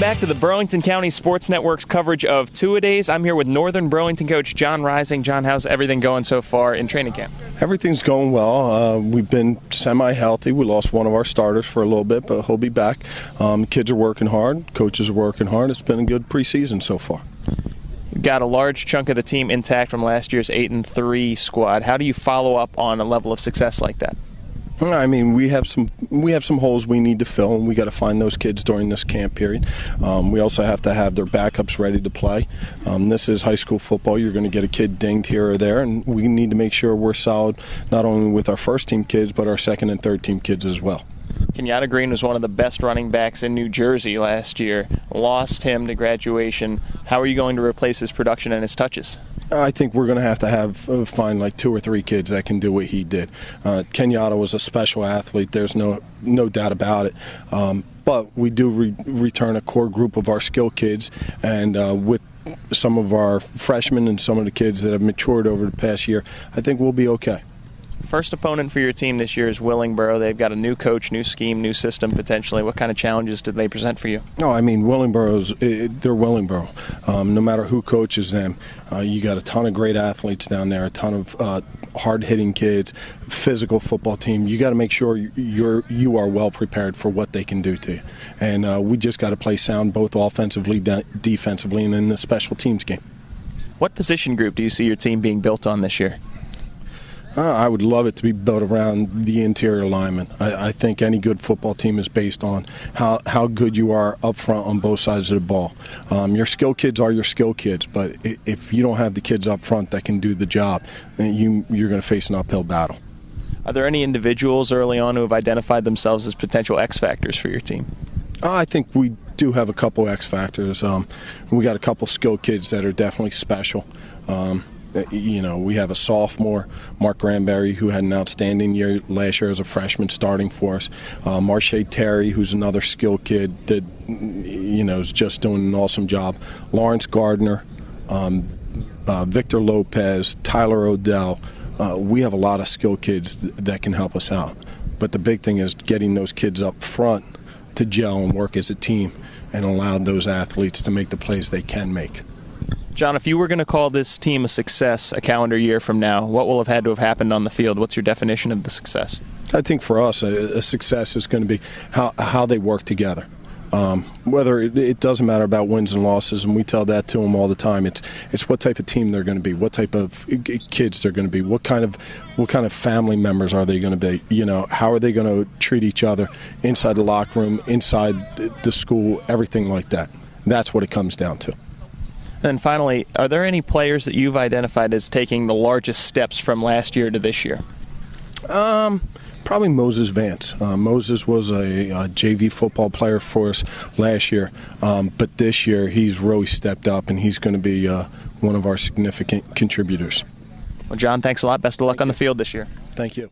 back to the Burlington County Sports Network's coverage of two-a-days. I'm here with Northern Burlington coach John Reising. John, how's everything going so far in training camp? Everything's going well. We've been semi-healthy. We lost one of our starters for a little bit, but he'll be back. Kids are working hard. Coaches are working hard. It's been a good preseason so far. You've got a large chunk of the team intact from last year's 8-3 squad. How do you follow up on a level of success like that? I mean, we have some holes we need to fill, and we got to find those kids during this camp period. We also have to have their backups ready to play. This is high school football. You're going to get a kid dinged here or there, and we need to make sure we're solid not only with our first-team kids but our second- and third-team kids as well. Kenyatta Green was one of the best running backs in New Jersey last year. Lost him to graduation. How are you going to replace his production and his touches? I think we're going to find like 2 or 3 kids that can do what he did. Kenyatta was a special athlete. There's no doubt about it. But we do return a core group of our skill kids, and with some of our freshmen and some of the kids that have matured over the past year, I think we'll be okay. First opponent for your team this year is Willingboro. They've got a new coach, new scheme, new system potentially. What kind of challenges did they present for you? No, I mean, they're Willingboro. No matter who coaches them, you got a ton of great athletes down there, a ton of hard-hitting kids, physical football team. You got to make sure you are well prepared for what they can do to you. And we just got to play sound both offensively, defensively, and in the special teams game. What position group do you see your team being built on this year? I would love it to be built around the interior lineman. I think any good football team is based on how good you are up front on both sides of the ball. Your skill kids are your skill kids, but if you don't have the kids up front that can do the job, then you're going to face an uphill battle. Are there any individuals early on who have identified themselves as potential X-Factors for your team? I think we do have a couple X-Factors. We got a couple skill kids that are definitely special. We have a sophomore, Mark Granberry, who had an outstanding year last year as a freshman starting for us. Marsha Terry, who's another skill kid that, is just doing an awesome job. Lawrence Gardner, Victor Lopez, Tyler Odell. We have a lot of skill kids that can help us out. But the big thing is getting those kids up front to gel and work as a team and allow those athletes to make the plays they can make. John, if you were going to call this team a success a calendar year from now, what will have had to have happened on the field? What's your definition of the success? I think for us, a success is going to be how they work together. Whether it doesn't matter about wins and losses, and we tell that to them all the time. It's what type of team they're going to be, what type of kids they're going to be, what kind of family members are they going to be? How are they going to treat each other inside the locker room, inside the school, everything like that. That's what it comes down to. And finally, are there any players that you've identified as taking the largest steps from last year to this year? Probably Moses Vance. Moses was a JV football player for us last year, but this year he's really stepped up, and he's going to be one of our significant contributors. Well, John, thanks a lot. Best of luck on the field this year. Thank you.